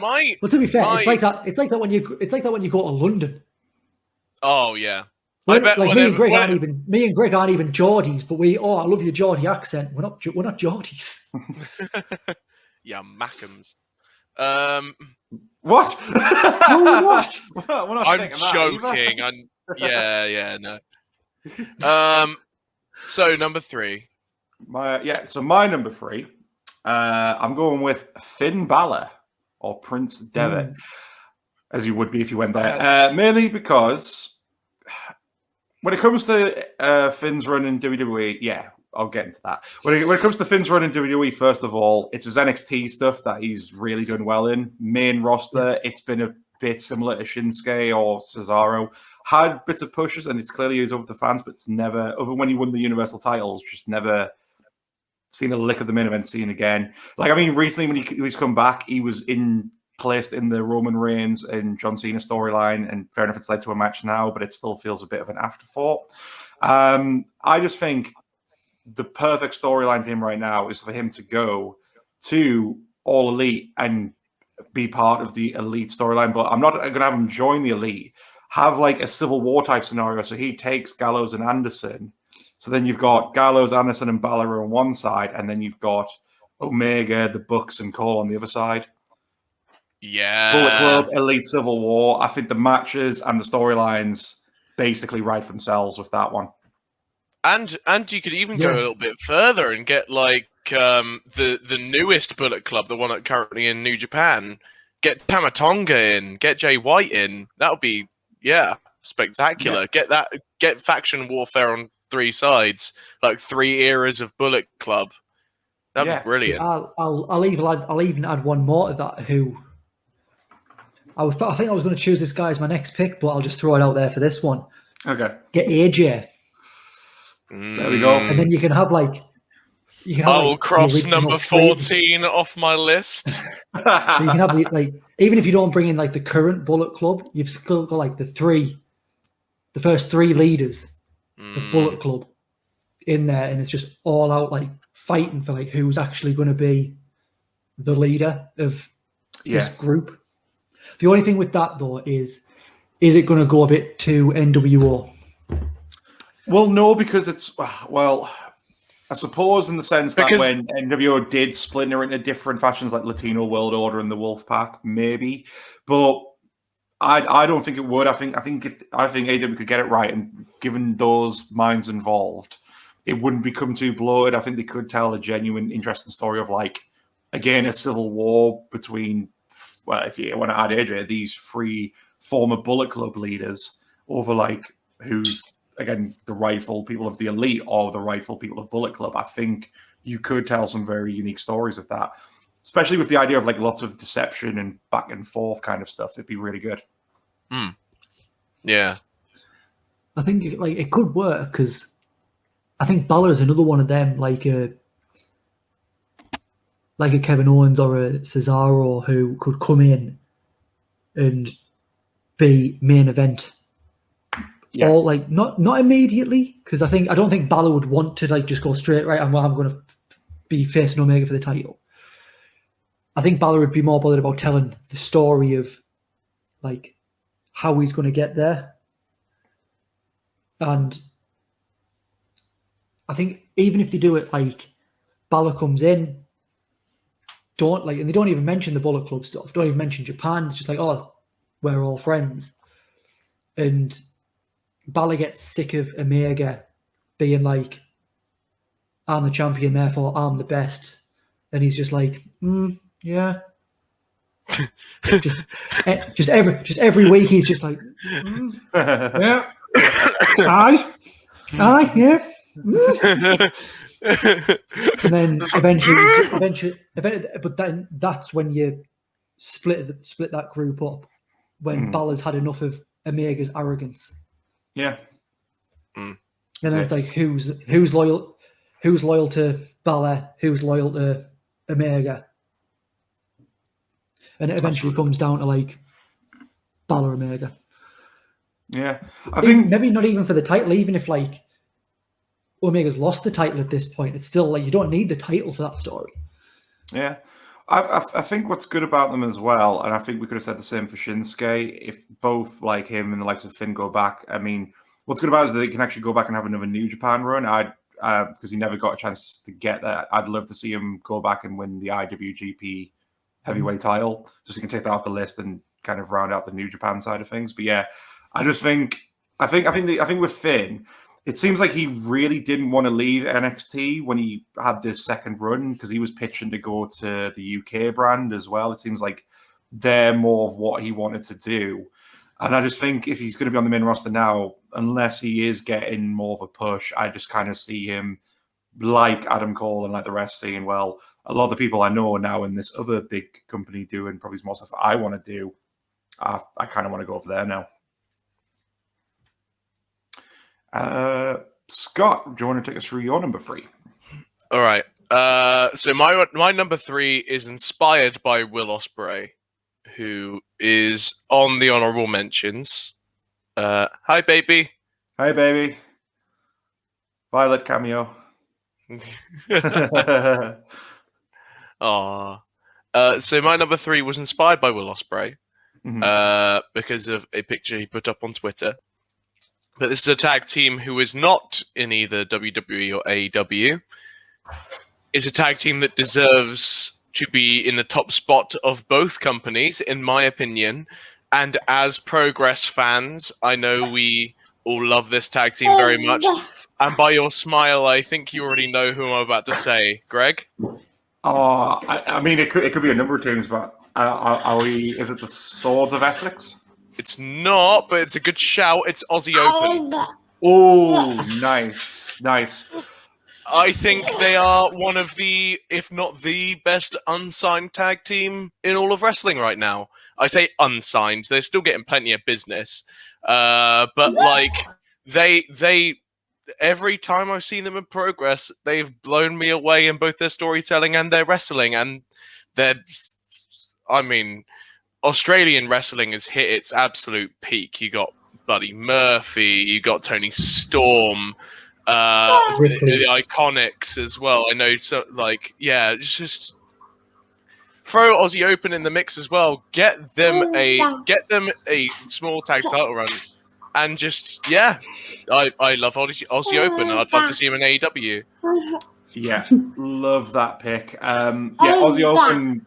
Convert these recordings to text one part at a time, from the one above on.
Well, to be fair, it's like that. It's like that when you go to London. Oh yeah. Me and Greg aren't even Geordies, but I love your Geordie accent. We're not Geordies. Yeah, Mackhams. What? No, we're not. I'm joking. No. So number 3. My number 3. I'm going with Finn Balor or Prince Devitt, as you would be if you went there. Mainly because when it comes to Finn's run in WWE, I'll get into that. When it comes to Finn's run in WWE, first of all, it's his NXT stuff that he's really done well in. Main roster, it's been a bit similar to Shinsuke or Cesaro. Had bits of pushes, and it's clearly used over the fans, but it's never, other when he won the Universal titles, just never seen a lick of the main event scene again. Recently when he's come back, he was placed in the Roman Reigns and John Cena storyline, and fair enough, it's led to a match now, but it still feels a bit of an afterthought. I just think the perfect storyline for him right now is for him to go to All Elite and be part of the Elite storyline, but I'm not going to have him join the Elite. Have like a Civil War type scenario, so he takes Gallows and Anderson. So then you've got Gallows, Anderson, and Balor on one side, and then you've got Omega, the Bucks, and Cole on the other side. Yeah. Bullet Club, Elite, Civil War. I think the matches and the storylines basically write themselves with that one. And you could even go a little bit further and get like the newest Bullet Club, the one that's currently in New Japan. Get Tamatonga in, get Jay White in. That would be spectacular. Yeah. Get faction warfare on 3 sides, like 3 eras of Bullet Club. That'd be brilliant. I'll even add one more to that. I think I was going to choose this guy as my next pick, but I'll just throw it out there for this one. Okay. Get AJ. There we go. And then you can have I will cross number 14 off my list. So you can have even if you don't bring in like the current Bullet Club, you've still got like the first 3 leaders of Bullet Club in there, and it's just all out like fighting for like who's actually going to be the leader of this group. The only thing with that though is it going to go a bit too NWO? Well, no, because it's I suppose in the sense that when NWO did split into different factions like Latino World Order and the Wolfpack, maybe, but I don't think it would. I think AW could get it right, and given those minds involved, it wouldn't become too bloated. I think they could tell a genuine, interesting story of again a civil war between, if you want to add AJ, these 3 former Bullet Club leaders over who's again the rightful people of the Elite or the rightful people of Bullet Club. I think you could tell some very unique stories of that, especially with the idea of lots of deception and back and forth kind of stuff. It'd be really good. Yeah, I think it could work because I think Balor is another one of them, like a Kevin Owens or a Cesaro who could come in and be main event. Yeah. Or not immediately, because I don't think Balor would want to just go straight right. I'm going to be facing Omega for the title. I think Balor would be more bothered about telling the story of how he's going to get there, and I think even if they do it Balor comes in, and they don't even mention the Bullet Club stuff, don't even mention Japan. It's just we're all friends, and Balor gets sick of Omega being I'm the champion, therefore I'm the best. And he's just yeah. just every week he's just yeah. Aye, yeah. And then eventually, but then that's when you split that group up, when Balor's had enough of Omega's arrogance. Yeah. And then it's who's loyal to Balor, who's loyal to Omega. And it eventually comes down to Balor Omega. Yeah. I think maybe not even for the title, even if Omega's lost the title at this point, it's still you don't need the title for that story. Yeah. I think what's good about them as well, and I think we could have said the same for Shinsuke, if both like him and the likes of Finn go back. I mean, what's good about it is that they can actually go back and have another New Japan run. Because he never got a chance to get that. I'd love to see him go back and win the IWGP heavyweight title, so he can take that off the list and kind of round out the New Japan side of things. But yeah, I think with Finn, it seems like he really didn't want to leave NXT when he had this second run because he was pitching to go to the UK brand as well. It seems like they're more of what he wanted to do. And I just think if he's going to be on the main roster now, unless he is getting more of a push, I just kind of see him like Adam Cole and like the rest saying, well, a lot of the people I know now in this other big company doing probably more stuff I want to do. I kind of want to go over there now. Scott, do you want to take us through your number 3? All right. So my number 3 is inspired by Will Ospreay, who is on the honorable mentions. Hi, baby. Hi, baby. Violet cameo. Aww. So my number 3 was inspired by Will Ospreay because of a picture he put up on Twitter. But this is a tag team who is not in either WWE or AEW. It's a tag team that deserves to be in the top spot of both companies, in my opinion. And as Progress fans, I know we all love this tag team very much. And by your smile, I think you already know who I'm about to say. Greg? Oh, I mean, it could be a number of teams, but is it the Swords of Essex? It's not, but it's a good shout. It's Aussie Open. Oh, nice. I think they are one of the, if not the best unsigned tag team in all of wrestling right now. I say unsigned. They're still getting plenty of business. But like they every time I've seen them in Progress, they've blown me away in both their storytelling and their wrestling. And Australian wrestling has hit its absolute peak. You got Buddy Murphy, you got Tony Storm, the Iconics as well. I know, so just throw Aussie Open in the mix as well. Get them a small tag title run, and I love Aussie Open. I'd love to see him in AEW. Yeah, love that pick. Aussie Open.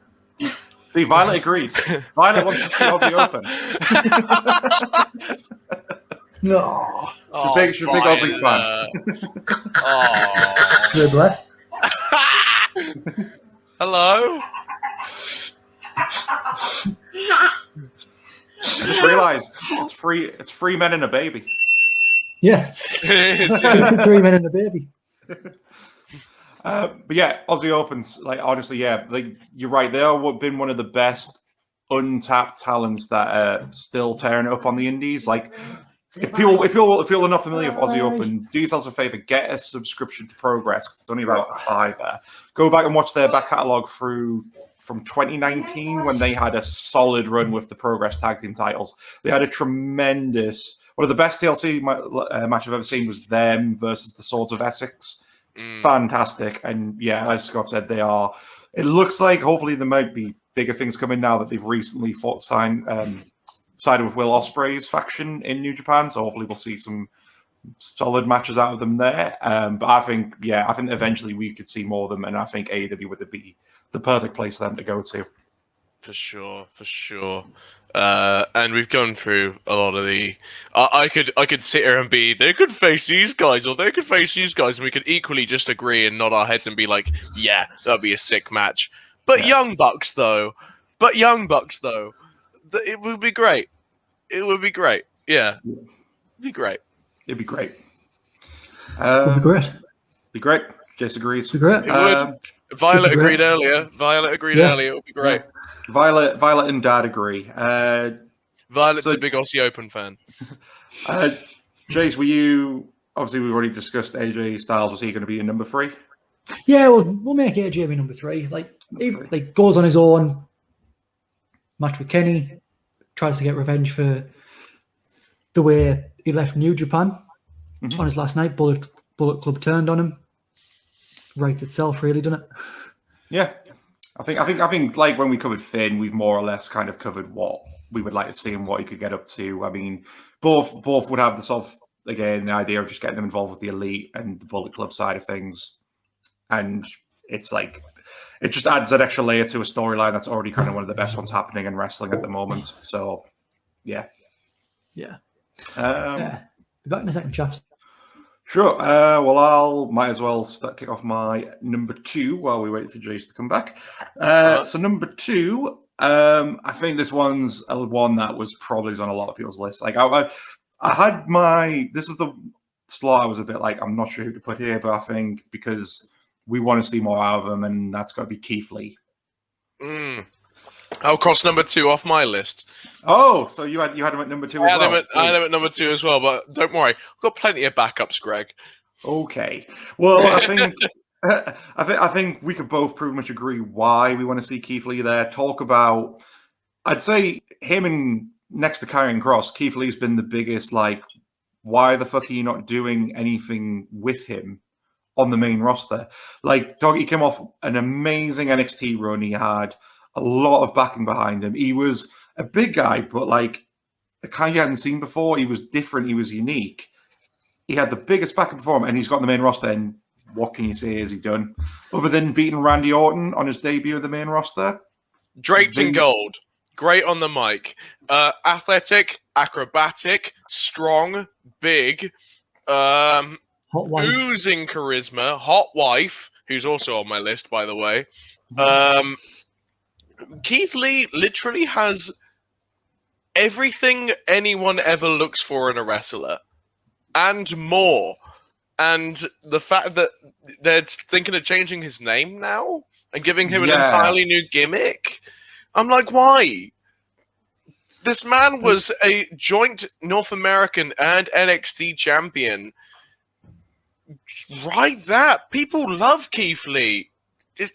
See, Violet agrees. Violet wants to see Aussie Open. No. She's a big Aussie fan. Good left. Hello? I just realised it's 3 men and a baby. Yes. 3 men and a baby. But yeah, Aussie Opens, honestly, you're right. They have been one of the best untapped talents that are still tearing it up on the indies. If you're not familiar with Aussie Open, do yourselves a favor, get a subscription to Progress, because it's only about $5. Go back and watch their back catalogue from 2019 when they had a solid run with the Progress tag team titles. They had a tremendous, one of the best TLC match I've ever seen was them versus the Swords of Essex. Fantastic. And yeah, as Scott said, it looks like hopefully there might be bigger things coming now that they've recently sided with Will Ospreay's faction in New Japan. So hopefully we'll see some solid matches out of them there. But I think eventually we could see more of them, and I think AEW would be the perfect place for them to go to. For sure. And we've gone through a lot of the. I could sit here and be, they could face these guys or they could face these guys, and we could equally just agree and nod our heads and be like, yeah, that'd be a sick match. But Young Bucks though, it would be great. It would be great. Yeah, it'd be great. It'd be great. It'd be great. Be great. Jace agrees. It'd be great. It would. Violet agreed earlier. It would be great. Violet and Dad agree. Violet's a big Aussie Open fan. Jace, were you... Obviously, we've already discussed AJ Styles. Was he going to be in number 3? Yeah, we'll make AJ be number 3. He goes on his own match with Kenny, tries to get revenge for the way he left New Japan on his last night. Bullet Club turned on him. Right itself, really, doesn't it? Yeah. I think like when we covered Finn, we've more or less kind of covered what we would like to see and what he could get up to. I mean, both would have the sort of, again, the idea of just getting them involved with the elite and the Bullet Club side of things. And it's like, it just adds an extra layer to a storyline that's already kind of one of the best ones happening in wrestling at the moment. So, yeah. Yeah. Be back in a second, chaps. Sure. Well, might as well kick off my number 2 while we wait for Jace to come back. So number 2, I think this one's one that was probably on a lot of people's lists. Like I had this is the slot I was a bit like, I'm not sure who to put here, but I think because we want to see more out of him, and that's got to be Keith Lee. I'll cross number 2 off my list. Oh, so you had him at number 2 as well? I had him at number 2 as well, but don't worry. I've got plenty of backups, Greg. Okay. Well, I think we could both pretty much agree why we want to see Keith Lee there. Talk about, I'd say him and next to Karrion Kross, Keith Lee's been the biggest, like, why the fuck are you not doing anything with him on the main roster? Like, he came off an amazing NXT run. He had a lot of backing behind him. He was a big guy, but like the kind you hadn't seen before. He was different. He was unique. He had the biggest backing for him, and he's got on the main roster. And what can you say has he done other than beating Randy Orton on his debut of the main roster? Draped in gold, great on the mic, athletic, acrobatic, strong, big, oozing charisma, hot wife, who's also on my list, by the way. Keith Lee literally has everything anyone ever looks for in a wrestler, and more. And the fact that they're thinking of changing his name now and giving him an entirely new gimmick, I'm like, why? This man was a joint North American and NXT champion. Right, that people love Keith Lee.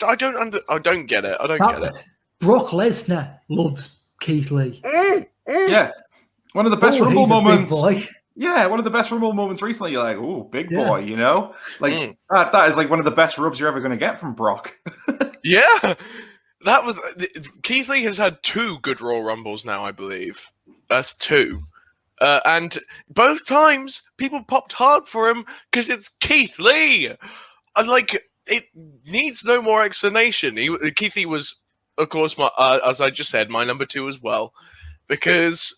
I don't get it. I don't get it. Brock Lesnar loves Keith Lee. Yeah. One of the best Rumble moments. Yeah, one of the best Rumble moments recently. You're like, ooh, big boy, you know? Like, that is like one of the best rubs you're ever going to get from Brock. Yeah. That was Keith Lee has had 2 good Royal Rumbles now, I believe. That's 2. And both times, people popped hard for him because it's Keith Lee. It needs no more explanation. Keith Lee was, of course, as I just said, my number 2 as well. Because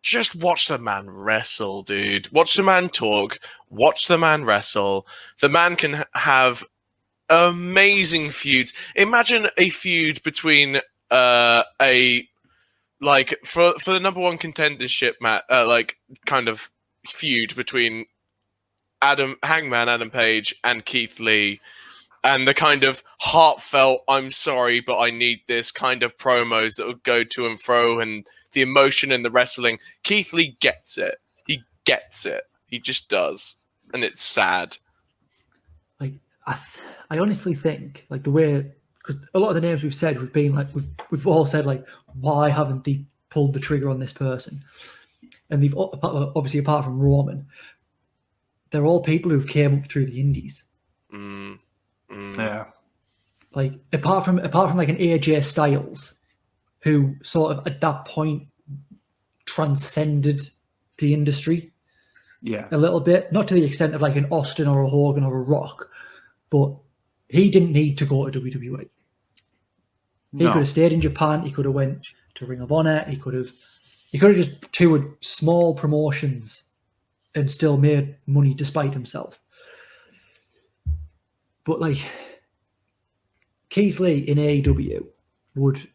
just watch the man wrestle, dude. Watch the man talk. Watch the man wrestle. The man can have amazing feuds. Imagine a feud between for the number 1 contendership kind of feud between Hangman Adam Page and Keith Lee, and the kind of heartfelt "I'm sorry, but I need this" kind of promos that would go to and fro, and the emotion in the wrestling. Keith Lee gets it. He gets it. He just does, and it's sad. Like I honestly think like the way, because a lot of the names we've said, we've been like we've all said like, why haven't they pulled the trigger on this person? And they've obviously, apart from Roman, they're all people who've came up through the indies. Yeah. Like apart from like an AJ Styles, who sort of at that point transcended the industry. Yeah. A little bit. Not to the extent of like an Austin or a Hogan or a Rock, but he didn't need to go to WWE. He could have stayed in Japan. He could have went to Ring of Honor. He could have just toured small promotions and still made money despite himself. But like Keith Lee in AEW would,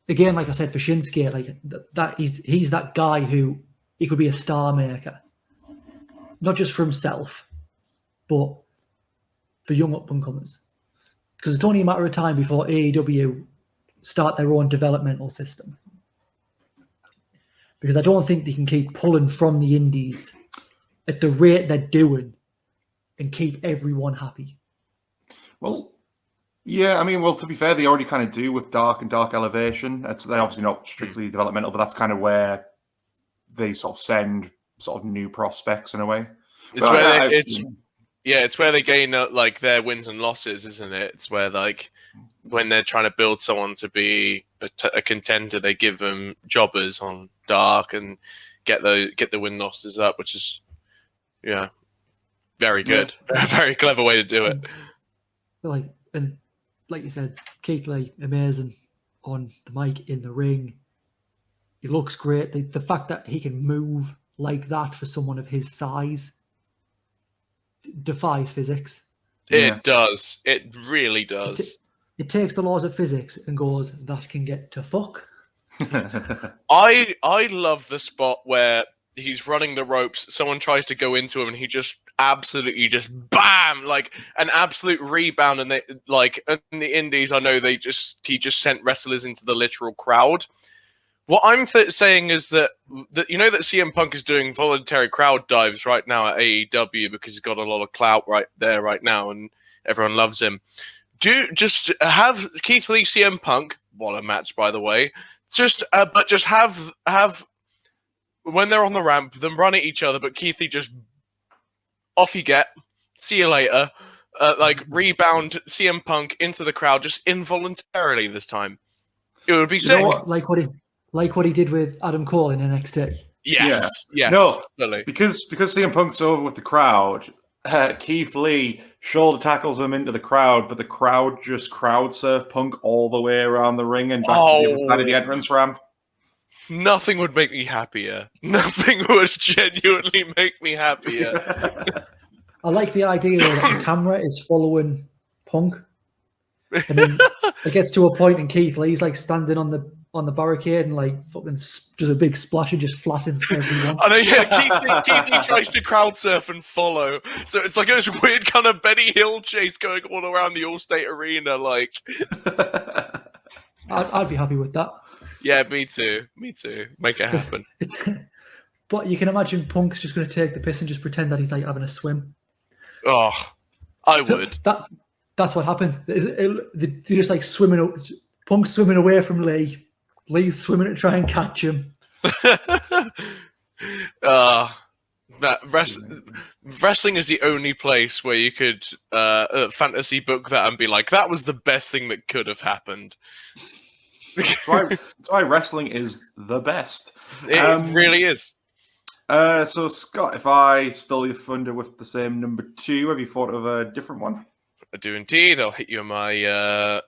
again, like I said for Shinsuke, like that he's that guy who he could be a star maker, not just for himself, but for young up and comers. Because it's only a matter of time before AEW start their own developmental system. Because I don't think they can keep pulling from the indies at the rate they're doing and keep everyone happy. Well, yeah, I mean, to be fair, they already kind of do with Dark and Dark Elevation. They're obviously not strictly developmental, but that's kind of where they sort of send sort of new prospects in a way. Yeah, it's where they gain like their wins and losses, isn't it? It's where like when they're trying to build someone to be a contender, they give them jobbers on Dark and get the win losses up, which is very good, very clever way to do it. Like you said, Keith Lee, amazing on the mic, in the ring. He looks great. The fact that he can move like that for someone of his size defies physics. It does. It really does. It takes the laws of physics and goes, that can get to fuck. I love the spot where he's running the ropes, someone tries to go into him and he just absolutely just bam, like an absolute rebound. And they like in the indies, I know he just sent wrestlers into the literal crowd. What I'm saying is that you know that CM Punk is doing voluntary crowd dives right now at AEW because he's got a lot of clout right there right now and everyone loves him. Just have Keith Lee, CM Punk, what a match by the way. But just have when they're on the ramp, them run at each other, but Keith Lee just off you get, see you later, like rebound CM Punk into the crowd just involuntarily this time. It would be sick. Like what he did with Adam Cole in NXT. Yes. No, totally. because CM Punk's over with the crowd, Keith Lee shoulder tackles him into the crowd, but the crowd just crowd surf Punk all the way around the ring and back to the other side of the entrance ramp. Nothing would make me happier. Nothing would genuinely make me happier. I like the idea that the camera is following Punk. And then it gets to a point and Keith Lee's like standing on the barricade and like fucking just a big splash and just flattens everyone. I know, Keith Lee tries to crowd surf and follow. So it's like this weird kind of Benny Hill chase going all around the Allstate Arena. Like, I'd be happy with that. Yeah, me too. Make it happen. But you can imagine Punk's just going to take the piss and just pretend that he's like having a swim. Oh, I would. That's what happened. They're just like swimming. Punk's swimming away from Lee. Lee's swimming to try and catch him. Wrestling is the only place where you could fantasy book that and be like, that was the best thing that could have happened. That's why wrestling is the best. It really is. So, Scott, if I stole your thunder with the same number 2, have you thought of a different one? I do indeed. I'll hit you in my...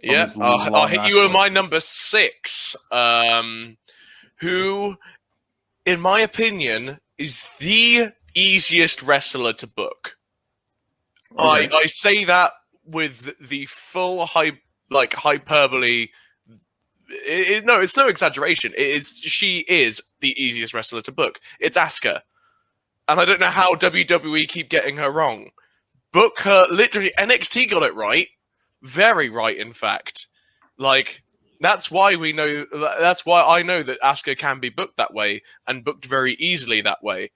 I'll hit you with my number 6, who, in my opinion, is the easiest wrestler to book. Okay. I say that with the full hyperbole. It's no exaggeration. She is the easiest wrestler to book. It's Asuka. And I don't know how WWE keep getting her wrong. Book her, literally, NXT got it right. Very right, in fact. Like, that's why I know that Asuka can be booked that way, and booked very easily that way.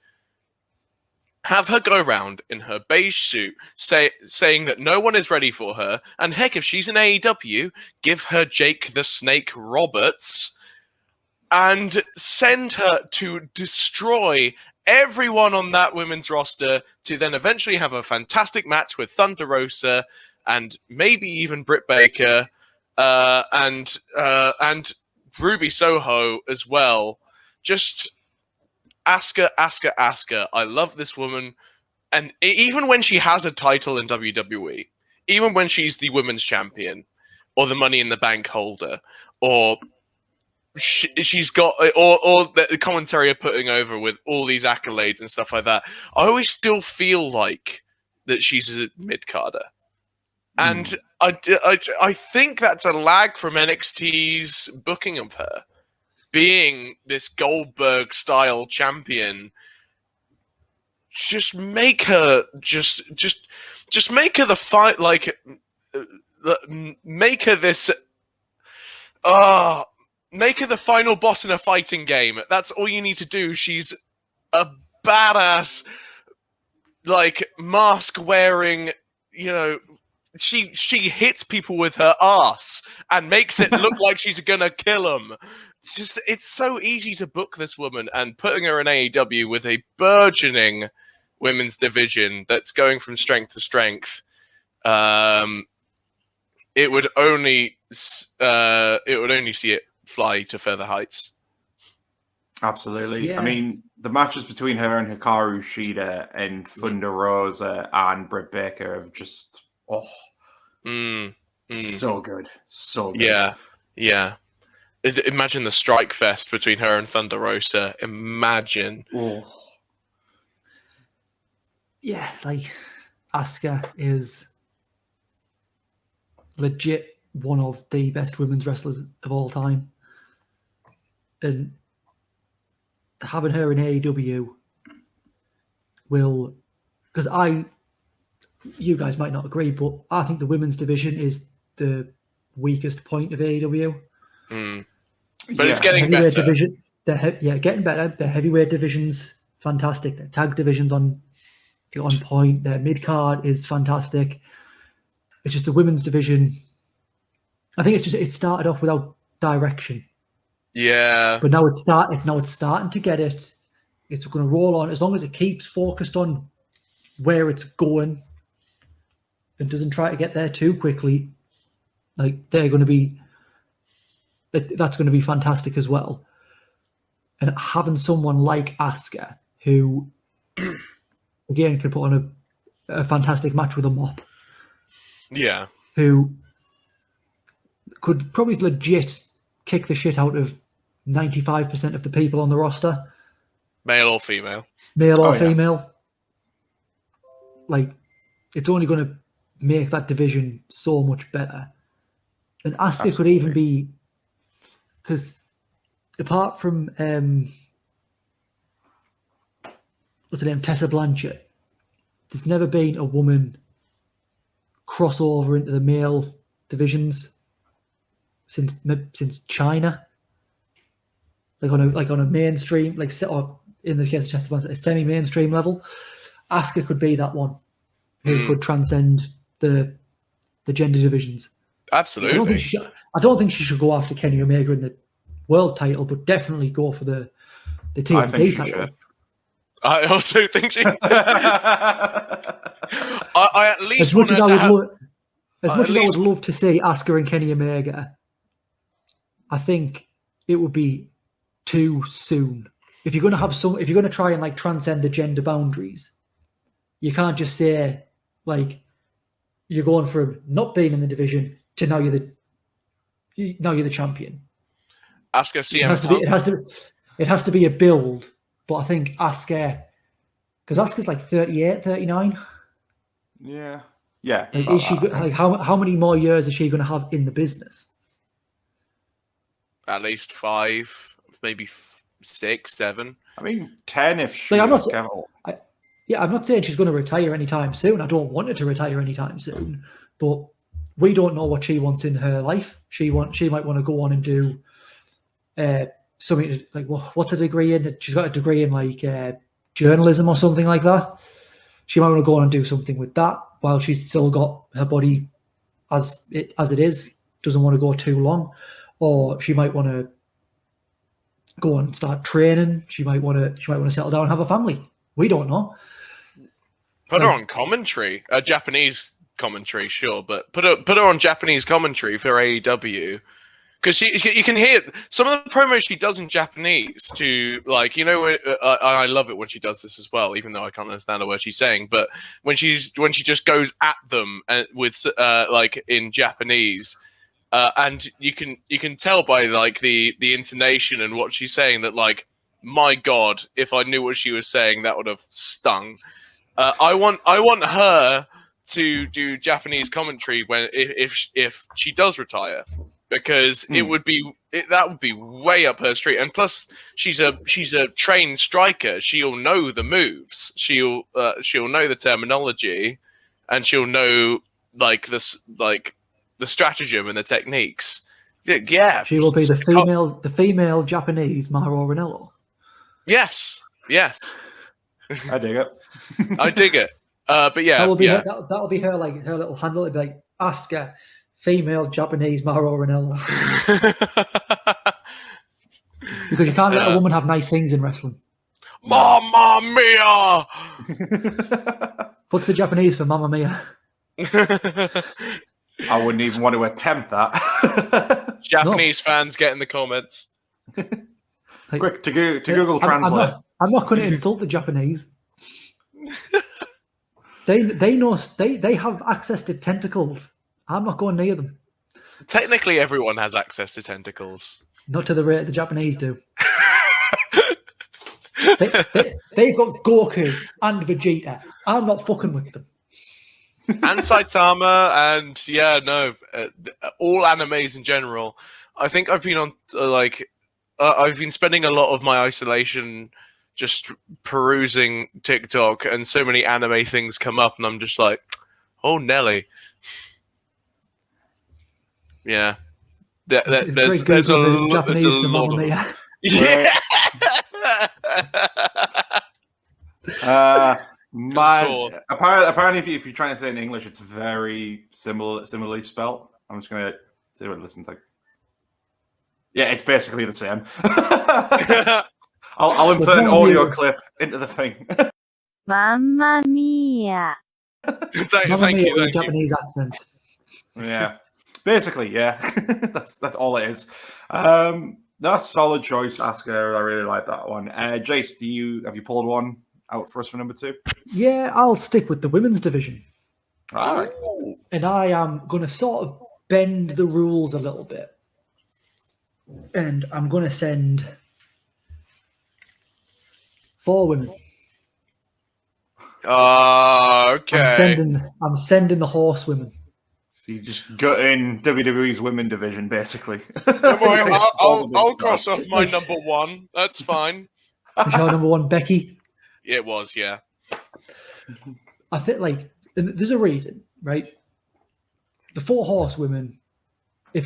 Have her go around in her beige suit, saying that no one is ready for her, and heck, if she's in AEW, give her Jake the Snake Roberts, and send her to destroy everyone on that women's roster, to then eventually have a fantastic match with Thunder Rosa, and maybe even Britt Baker, and Ruby Soho as well. Just Asuka. I love this woman. And even when she has a title in WWE, even when she's the women's champion, or the Money in the Bank holder, or she's got, or the commentary are putting over with all these accolades and stuff like that, I always still feel like that she's a mid-carder. And I think that's a lag from NXT's booking of her being this Goldberg-style champion. Just make her just make her the fight, like make her this. Make her the final boss in a fighting game. That's all you need to do. She's a badass, like mask wearing, She hits people with her ass and makes it look like she's gonna kill them. It's so easy to book this woman, and putting her in AEW with a burgeoning women's division that's going from strength to strength, it would only see it fly to further heights. Absolutely. Yeah. I mean, the matches between her and Hikaru Shida and Thunder Rosa and Britt Baker have just so good. So good. Yeah. Imagine the strike fest between her and Thunder Rosa. Imagine. Oh. Yeah, like Asuka is legit one of the best women's wrestlers of all time. And having her in AEW will, because you guys might not agree, but I think the women's division is the weakest point of AEW. But it's getting better. Division, getting better. The heavyweight division's fantastic. The tag division's on point. Their mid card is fantastic. It's just the women's division. I think it started off without direction. Yeah. But now it's starting to get it. It's going to roll on as long as it keeps focused on where it's going and doesn't try to get there too quickly. Like they're going to be. That's going to be fantastic as well. And having someone like Asuka, who, again, could put on a fantastic match with a mop. Yeah. Who could probably legit kick the shit out of 95% of the people on the roster. Male or female. Male or female. Like, it's only going to make that division so much better. And Asuka could even be... Because apart from what's her name, Tessa Blanchard, there's never been a woman crossover into the male divisions since China. Like on a mainstream, or in the case of Tessa Blanchard, a semi-mainstream level. Asuka could be that one who could transcend the gender divisions. Absolutely. I don't think she should go after Kenny Omega in the world title, but definitely go for the TNT title. Should. I also think she. I at least as much as I would love to see Asuka and Kenny Omega, I think it would be too soon. If you're going to try and transcend the gender boundaries, you can't just say you're going from not being in the division to now you're the champion. Asuka CM. It has to be a build, but I think Asuka, because Asuka's 38, 39. Yeah. Yeah. Is she how many more years is she going to have in the business? At least 5, maybe 6, 7. I mean, 10 if she I'm not saying she's going to retire anytime soon. I don't want her to retire anytime soon, but we don't know what she wants in her life. She might want to go on and do something what's a degree in? She's got a degree in journalism or something like that. She might want to go on and do something with that while she's still got her body as it is. Doesn't want to go too long, or she might want to go on and start training. She might want to settle down and have a family. We don't know. Put her on commentary, Japanese commentary, sure, but put her on Japanese commentary for AEW, because you can hear some of the promos she does in Japanese. I love it when she does this as well, even though I can't understand a word she's saying. But when she just goes at them with in Japanese, and you can tell by the intonation and what she's saying that my God, if I knew what she was saying, that would have stung. I want her to do Japanese commentary if she does retire, because that would be way up her street. And plus, she's a trained striker. She'll know the moves. She'll know the terminology, and she'll know the stratagem and the techniques. Yeah, she will be the female Japanese Mauro Ranallo. Yes. I dig it. I dig it. But yeah, that'll be her little handle. It'd be Asuka, female Japanese Mauro Ranallo. Because you can't let a woman have nice things in wrestling. Mamma mia! What's the Japanese for Mamma Mia? I wouldn't even want to attempt that. Japanese fans get in the comments. Like, Quick, to Google Translate. I'm not going to insult the Japanese. They know they have access to tentacles. I'm not going near them. Technically, everyone has access to tentacles. Not to the rate the Japanese do. They've got Goku and Vegeta. I'm not fucking with them. And Saitama, and all animes in general. I think I've been on I've been spending a lot of my isolation just perusing TikTok, and so many anime things come up, and I'm just like, oh Nelly, yeah. There's a lot of them. Yeah. Apparently, if you're trying to say it in English, it's very similarly spelled. I'm just gonna see what it listens like. Yeah, it's basically the same. I'll insert an audio clip into the thing. Mamma mia! Thank you. Japanese accent. Yeah, basically, yeah. that's all it is. That's a solid choice, Asker. I really like that one. Jace, have you pulled one out for us for number 2? Yeah, I'll stick with the women's division. All right. And I am going to sort of bend the rules a little bit. And I'm going to send 4 women. Okay. I'm sending the Horsewomen. So you just gut in WWE's women division, basically. Don't worry, I'll cross off my number 1. That's fine. Was your number 1 Becky? It was, yeah. I think there's a reason, right? The 4 Horsewomen, they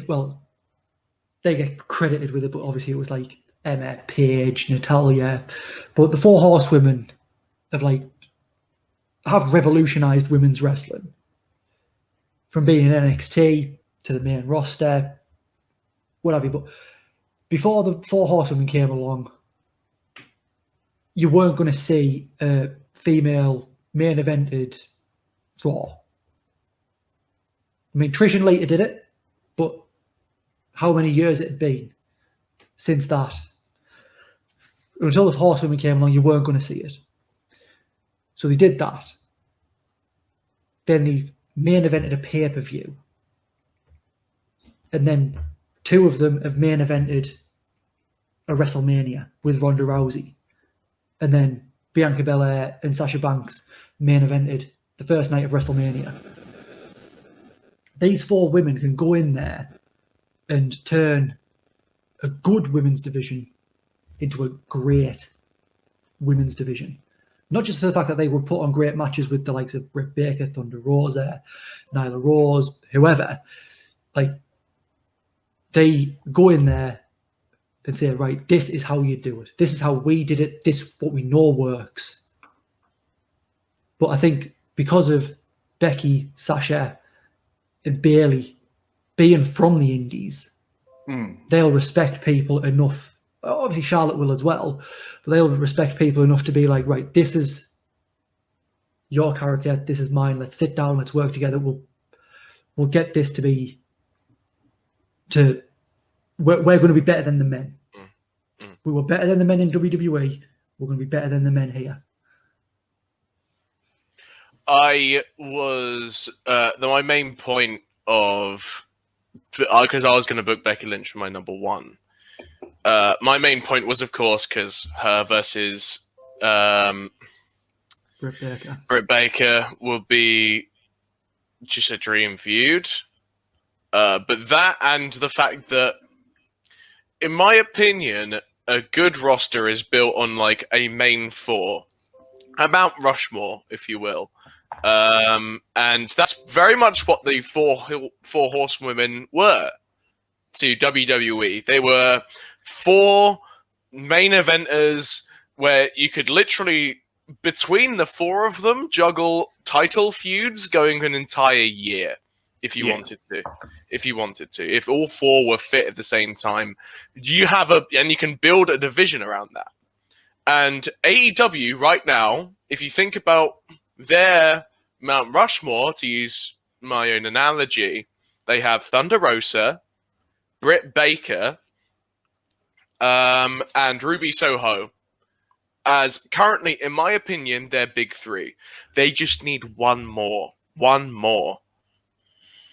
get credited with it, but obviously it was like Emma, Paige, Natalia. But the 4 Horsewomen have revolutionized women's wrestling. From being in NXT to the main roster, what have you. But before the 4 Horsewomen came along, you weren't going to see a female main evented Raw. I mean, Trish and Lita did it, but how many years it had been since that? Until the Horsewomen came along, you weren't going to see it. So they did that. Then they main evented a pay-per-view. And then 2 of them have main evented a WrestleMania with Ronda Rousey. And then Bianca Belair and Sasha Banks main evented the first night of WrestleMania. These 4 women can go in there and turn a good women's division into a great women's division. Not just for the fact that they would put on great matches with the likes of Britt Baker, Thunder Rosa, Nyla Rose, whoever. They go in there and say, right, this is how you do it. This is how we did it. This is what we know works. But I think because of Becky, Sasha, and Bayley being from the indies, they'll respect people enough. Obviously, Charlotte will as well, but they'll respect people enough to be like, right, this is your character, this is mine. Let's sit down, let's work together. We'll get this to be we're going to be better than the men. We were better than the men in WWE. We're going to be better than the men here. My main point of, because I was going to book Becky Lynch for my number 1. My main point was, of course, because her versus Britt Baker will be just a dream feud. But that and the fact that, in my opinion, a good roster is built on a main 4, a Mount Rushmore, if you will. And that's very much what the four Horsewomen were to WWE. They were 4 main eventers where you could literally, between the 4 of them, juggle title feuds going an entire year if you wanted to. If all 4 were fit at the same time, and you can build a division around that. And AEW right now, if you think about their Mount Rushmore, to use my own analogy, they have Thunder Rosa, Britt Baker, and Ruby Soho as currently, in my opinion, their big three. They just need one more. One more.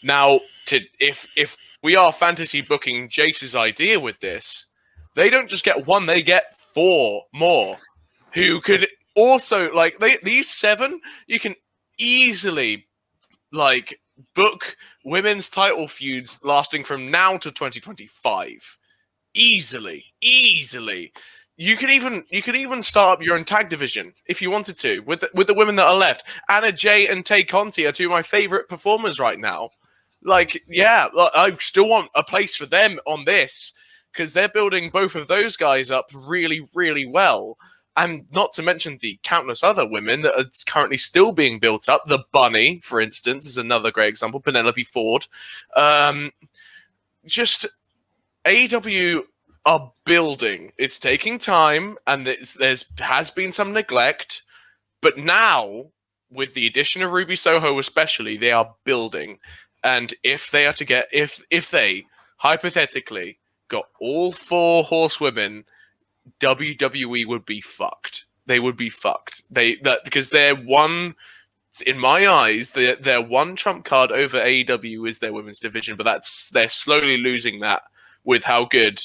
Now, if we are fantasy booking Jace's idea with this, they don't just get one, they get 4 more who could also, like, these 7, you can easily, like, book women's title feuds lasting from now to 2025. Easily. You could even start up your own tag division if you wanted to with the women that are left. Anna Jay and Tay Conti are 2 of my favorite performers right now. Like, yeah, I still want a place for them on this because they're building both of those guys up really, really well. And not to mention the countless other women that are currently still being built up. The Bunny, for instance, is another great example. Penelope Ford. Just AEW are building. It's taking time, and has been some neglect. But now, with the addition of Ruby Soho especially, they are building. And if they are to get, if they hypothetically got all 4 horsewomen, WWE would be fucked. They would be fucked. Because they're one, in my eyes, their one trump card over AEW is their women's division. But they're slowly losing that with how good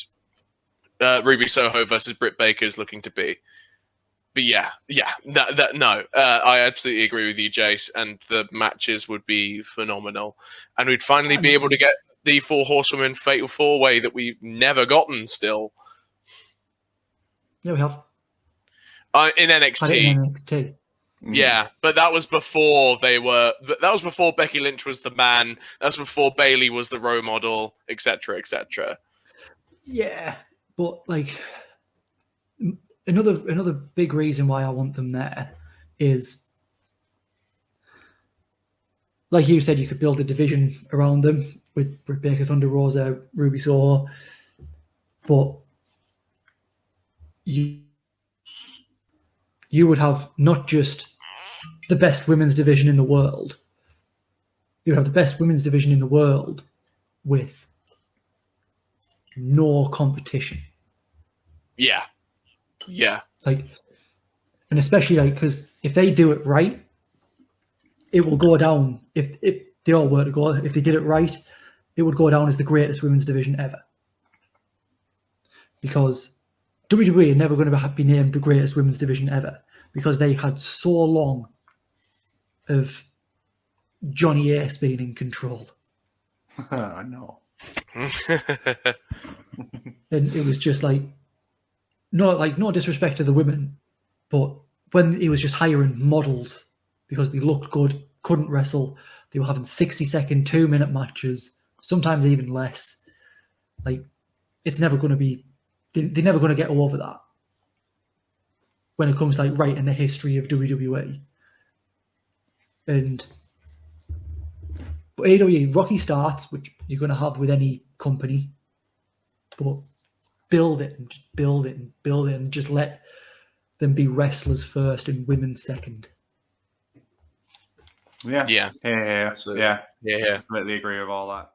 Ruby Soho versus Britt Baker is looking to be. But I absolutely agree with you, Jace, and the matches would be phenomenal. And we'd finally be able to get the 4 horsewomen fatal 4-way that we've never gotten still. Yeah, we have. In NXT. Yeah, but that was before that was before Becky Lynch was the man. That's before Bayley was the role model, etc., etc. Yeah, but like another big reason why I want them there is, like you said, you could build a division around them with Britt Baker, Thunder Rosa, Ruby Soho, but you would have not just the best women's division in the world. You would have the best women's division in the world with no competition. Yeah. Like, and especially like because if they do it right, it will go down. If they all were to go, if they did it right, it would go down as the greatest women's division ever. Because WWE are never going to be named the greatest women's division ever because they had so long of Johnny Ace being in control. I know. And it was just like no disrespect to the women, but when he was just hiring models because they looked good, couldn't wrestle, they were having 60-second, 2-minute matches, sometimes even less. Like, it's never going to be, they're never going to get over that when it comes to like writing the history of WWE. But AEW, rocky starts, which you're going to have with any company, but build it and just build it and build it and just let them be wrestlers first and women second. Yeah. Absolutely. Yeah. Completely agree with all that.